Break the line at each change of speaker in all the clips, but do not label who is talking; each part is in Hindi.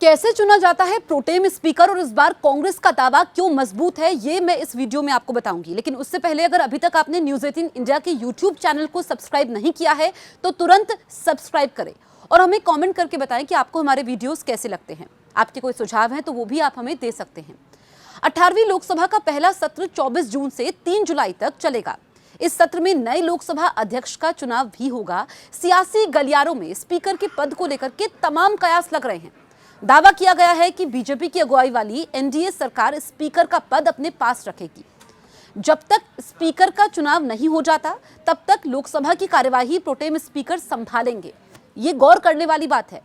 कैसे चुना जाता है प्रोटेम स्पीकर और इस बार कांग्रेस का दावा क्यों मजबूत है, ये मैं इस वीडियो में आपको बताऊंगी। लेकिन उससे पहले अगर अभी तक आपने न्यूज़ 18 इंडिया के यूट्यूब चैनल को सब्सक्राइब नहीं किया है तो तुरंत सब्सक्राइब करें और हमें कमेंट करके बताएं कि आपको हमारे वीडियोस कैसे लगते हैं। आपके कोई सुझाव हैं तो वो भी आप हमें दे सकते हैं। 18वीं लोकसभा का पहला सत्र 24 जून से 3 जुलाई तक चलेगा। इस सत्र में नए लोकसभा अध्यक्ष का चुनाव भी होगा। सियासी गलियारों में स्पीकर के पद को लेकर के तमाम कयास लग रहे हैं। दावा किया गया है कि बीजेपी की अगुवाई वाली एनडीए सरकार स्पीकर का पद अपने पास रखेगी। जब तक स्पीकर का चुनाव नहीं हो जाता तब तक लोकसभा की कार्यवाही प्रोटेम स्पीकर संभालेंगे। ये गौर करने वाली बात है।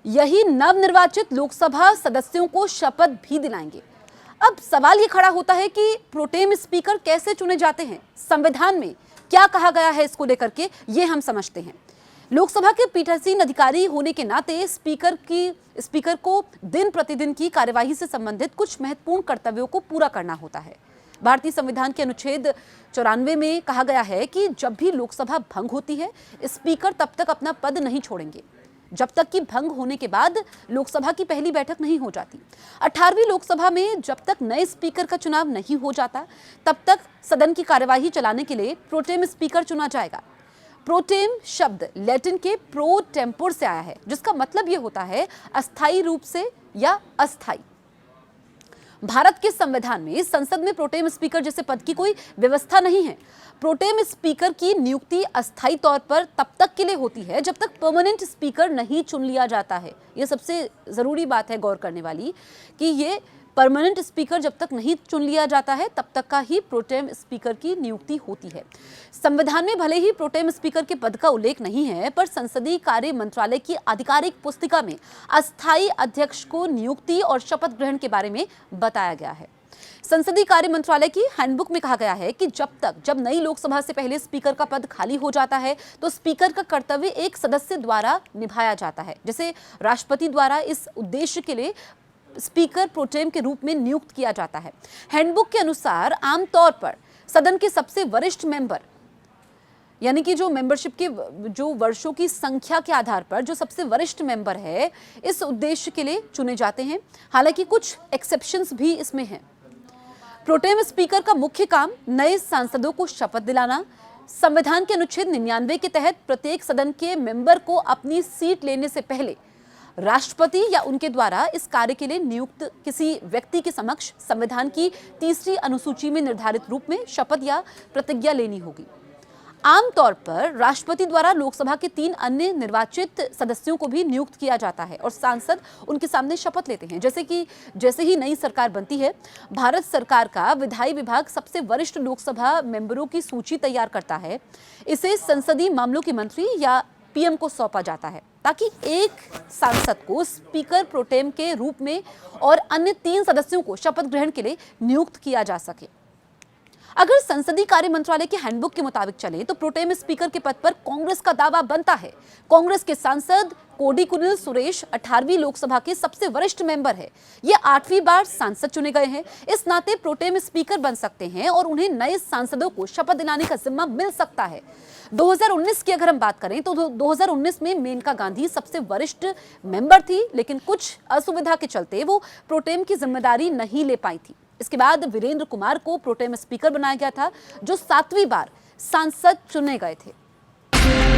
यही नवनिर्वाचित लोकसभा सदस्यों को शपथ भी दिलाएंगे। अब सवाल ये खड़ा होता है कि प्रोटेम स्पीकर कैसे चुने जाते हैं, संविधान में क्या कहा गया है इसको लेकर के ये हम समझते हैं। लोकसभा के पीठासीन अधिकारी होने के नाते स्पीकर को दिन प्रतिदिन की कार्यवाही से संबंधित कुछ महत्वपूर्ण कर्तव्यों को पूरा करना होता है। भारतीय संविधान के अनुच्छेद 94 में कहा गया है कि जब भी लोकसभा भंग होती है स्पीकर तब तक अपना पद नहीं छोड़ेंगे जब तक कि भंग होने के बाद लोकसभा की पहली बैठक नहीं हो जाती। 18वीं लोकसभा में जब तक नए स्पीकर का चुनाव नहीं हो जाता तब तक सदन की कार्यवाही चलाने के लिए प्रोटेम स्पीकर चुना जाएगा। प्रोटेम शब्द लैटिन के प्रो टेम्पोर से आया है, जिसका मतलब यह होता है अस्थायी रूप से या अस्थायी। भारत के संविधान में संसद में प्रोटेम स्पीकर जैसे पद की कोई व्यवस्था नहीं है। प्रोटेम स्पीकर की नियुक्ति अस्थायी तौर पर तब तक के लिए होती है जब तक परमानेंट स्पीकर नहीं चुन लिया जाता है। यह सबसे जरूरी बात है गौर करने वाली कि ये परमानेंट स्पीकर जब तक नहीं चुन लिया जाता है तब तक का ही प्रोटेम स्पीकर की नियुक्ति होती है। संविधान में भले ही प्रोटेम स्पीकर के पद का उल्लेख नहीं है, पर संसदीय कार्य मंत्रालय की आधिकारिक पुस्तिका में अस्थायी अध्यक्ष को नियुक्ति और शपथ ग्रहण के बारे में बताया गया है। संसदीय कार्य मंत्रालय की हैंडबुक में कहा गया है कि जब नई लोकसभा से पहले स्पीकर का पद खाली हो जाता है तो स्पीकर का कर्तव्य एक सदस्य द्वारा निभाया जाता है। जैसे राष्ट्रपति द्वारा इस उद्देश्य के लिए स्पीकर प्रोटेम के रूप में नियुक्त किया जाता है। हैंडबुक के अनुसार आमतौर पर सदन के सबसे वरिष्ठ मेंबर, यानी कि जो मेंबरशिप के जो वर्षों की संख्या के आधार पर जो सबसे वरिष्ठ मेंबर है, इस उद्देश्य के लिए चुने जाते हैं। हालांकि कुछ एक्सेप्शंस भी इसमें हैं। प्रोटेम स्पीकर का मुख्य काम नए सांसदों को शपथ दिलाना। संविधान के अनुच्छेद 99 के तहत प्रत्येक सदन के मेंबर को अपनी सीट लेने से पहले राष्ट्रपति या उनके द्वारा इस कार्य के लिए नियुक्त किसी व्यक्ति के समक्ष संविधान की 3री अनुसूची में निर्धारित रूप में शपथ या प्रतिज्ञा लेनी होगी। आमतौर पर राष्ट्रपति द्वारा लोकसभा के 3 अन्य निर्वाचित सदस्यों को भी नियुक्त किया जाता है और सांसद उनके सामने शपथ लेते हैं। जैसे ही नई सरकार बनती है, भारत सरकार का विधायी विभाग सबसे वरिष्ठ लोकसभा मेंबरों की सूची तैयार करता है। इसे संसदीय मामलों के मंत्री या पीएम को सौंपा जाता है ताकि एक सांसद को स्पीकर प्रोटेम के रूप में और अन्य 3 सदस्यों को शपथ ग्रहण के लिए नियुक्त किया जा सके। अगर संसदीय कार्य मंत्रालय के हैंडबुक के मुताबिक चले तो प्रोटेम स्पीकर के पद पर कांग्रेस का दावा बनता है। कांग्रेस के सांसद कोडिकुनिल सुरेश 18वीं लोकसभा के सबसे वरिष्ठ मेंबर है। ये 8वीं बार सांसद चुने गए हैं। इस नाते प्रोटेम स्पीकर बन सकते हैं और उन्हें नए सांसदों को शपथ दिलाने का जिम्मा मिल सकता है। 2019 की अगर हम बात करें तो 2019 में मेनका गांधी सबसे वरिष्ठ मेंबर थी, लेकिन कुछ असुविधा के चलते वो प्रोटेम की जिम्मेदारी नहीं ले पाई थी। इसके बाद वीरेंद्र कुमार को प्रोटेम स्पीकर बनाया गया था, जो 7वीं बार सांसद चुने गए थे।